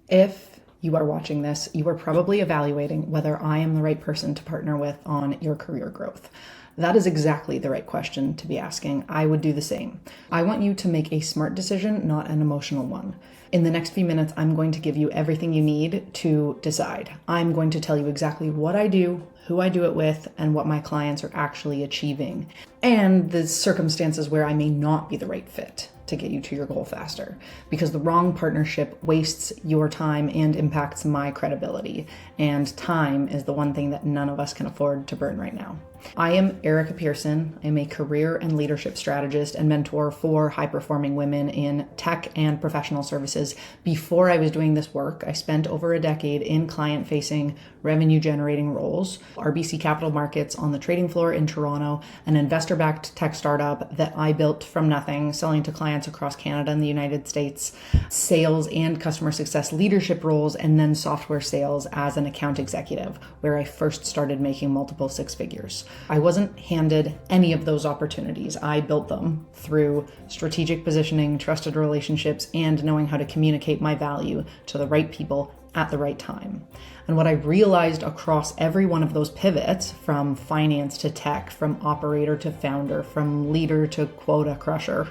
If you are watching this, you are probably evaluating whether I am the right person to partner with on your career growth. That is exactly the right question to be asking. I would do the same. I want you to make a smart decision, not an emotional one. In the next few minutes, I'm going to give you everything you need to decide. I'm going to tell you exactly what I do, who I do it with, and what my clients are actually achieving, and the circumstances where I may not be the right fit to get you to your goal faster, because the wrong partnership wastes your time and impacts my credibility, and time is the one thing that none of us can afford to burn right now. I am Erica Pearson. I'm a career and leadership strategist and mentor for high-performing women in tech and professional services. Before I was doing this work, I spent over a decade in client-facing, revenue-generating roles, RBC Capital Markets on the trading floor in Toronto, an investor-backed tech startup that I built from nothing, selling to clients across Canada and the United States, sales and customer success leadership roles, and then software sales as an account executive, where I first started making multiple six figures. I wasn't handed any of those opportunities. I built them through strategic positioning, trusted relationships, and knowing how to communicate my value to the right people at the right time. And what I realized across every one of those pivots, from finance to tech, from operator to founder, from leader to quota crusher,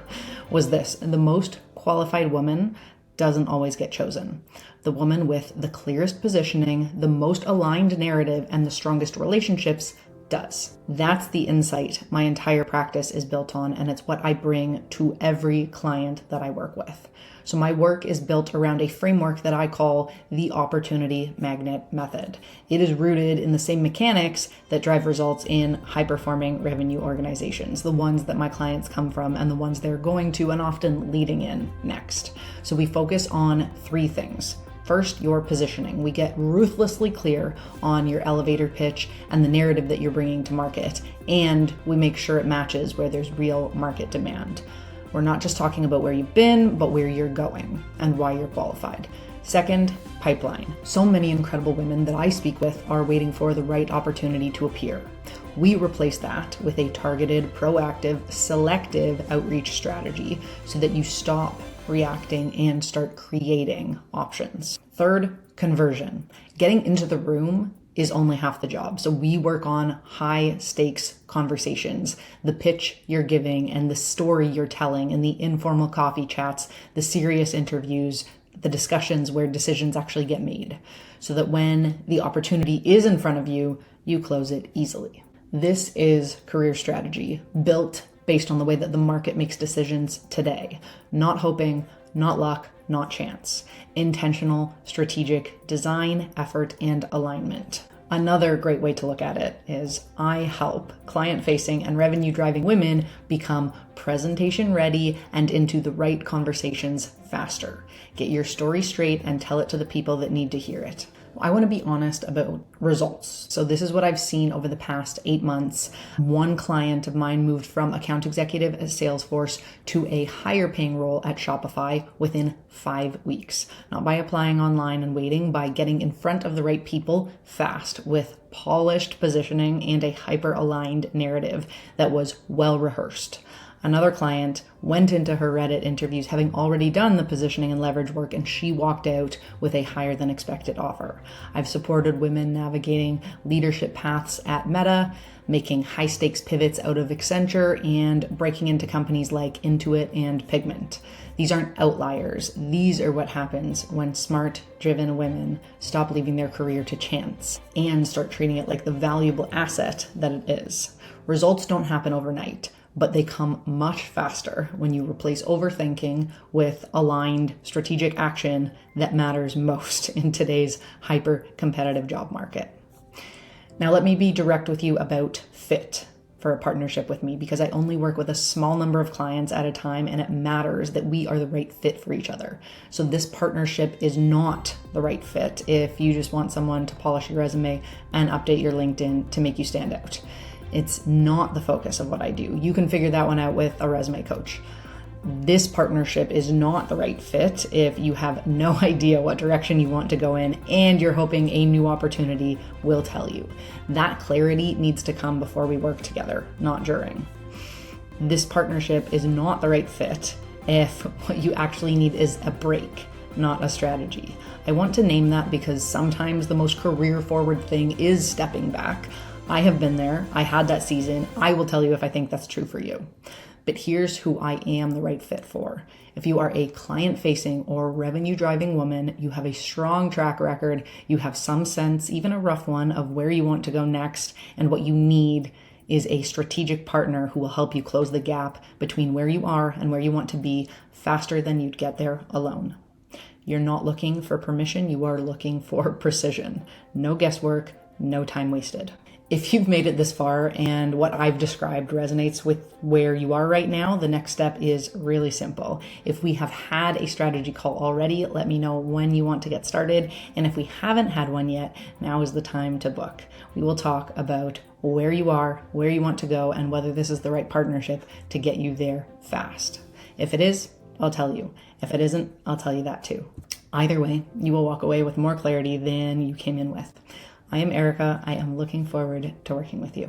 was this: the most qualified woman doesn't always get chosen. The woman with the clearest positioning, the most aligned narrative, and the strongest relationships does. That's the insight my entire practice is built on, and it's what I bring to every client that I work with. So my work is built around a framework that I call the opportunity magnet method. It is rooted in the same mechanics that drive results in high-performing revenue organizations, the ones that my clients come from and the ones they're going to and often leading in next. So we focus on three things. First, your positioning. We get ruthlessly clear on your elevator pitch and the narrative that you're bringing to market, and we make sure it matches where there's real market demand. We're not just talking about where you've been, but where you're going and why you're qualified. Second, pipeline. So many incredible women that I speak with are waiting for the right opportunity to appear. We replace that with a targeted, proactive, selective outreach strategy so that you stop reacting and start creating options. Third, conversion. Getting into the room is only half the job. So we work on high stakes conversations, the pitch you're giving and the story you're telling, and the informal coffee chats, the serious interviews, the discussions where decisions actually get made, so that when the opportunity is in front of you, you close it easily. This is career strategy built based on the way that the market makes decisions today. Not hoping, not luck, not chance. Intentional, strategic design, effort, and alignment. Another great way to look at it is I help client-facing and revenue-driving women become presentation ready and into the right conversations faster. Get your story straight and tell it to the people that need to hear it. I want to be honest about results. So this is what I've seen over the past 8 months. One client of mine moved from account executive at Salesforce to a higher paying role at Shopify within 5 weeks. Not by applying online and waiting, by getting in front of the right people fast with polished positioning and a hyper-aligned narrative that was well rehearsed. Another client went into her Reddit interviews having already done the positioning and leverage work, and she walked out with a higher than expected offer. I've supported women navigating leadership paths at Meta, making high stakes pivots out of Accenture, and breaking into companies like Intuit and Pigment. These aren't outliers. These are what happens when smart, driven women stop leaving their career to chance and start treating it like the valuable asset that it is. Results don't happen overnight, but they come much faster when you replace overthinking with aligned strategic action that matters most in today's hyper-competitive job market. Now, let me be direct with you about fit for a partnership with me, because I only work with a small number of clients at a time, and it matters that we are the right fit for each other. So this partnership is not the right fit if you just want someone to polish your resume and update your LinkedIn to make you stand out. It's not the focus of what I do. You can figure that one out with a resume coach. This partnership is not the right fit if you have no idea what direction you want to go in and you're hoping a new opportunity will tell you. That clarity needs to come before we work together, not during. This partnership is not the right fit if what you actually need is a break, not a strategy. I want to name that because sometimes the most career forward thing is stepping back. I have been there. I had that season. I will tell you if I think that's true for you. But here's who I am the right fit for. If you are a client-facing or revenue-driving woman, you have a strong track record, you have some sense, even a rough one, of where you want to go next, and what you need is a strategic partner who will help you close the gap between where you are and where you want to be faster than you'd get there alone. You're not looking for permission, you are looking for precision. No guesswork, no time wasted. If you've made it this far and what I've described resonates with where you are right now, the next step is really simple. If we have had a strategy call already, let me know when you want to get started. And if we haven't had one yet, now is the time to book. We will talk about where you are, where you want to go, and whether this is the right partnership to get you there fast. If it is, I'll tell you. If it isn't, I'll tell you that too. Either way, you will walk away with more clarity than you came in with. I am Erica. I am looking forward to working with you.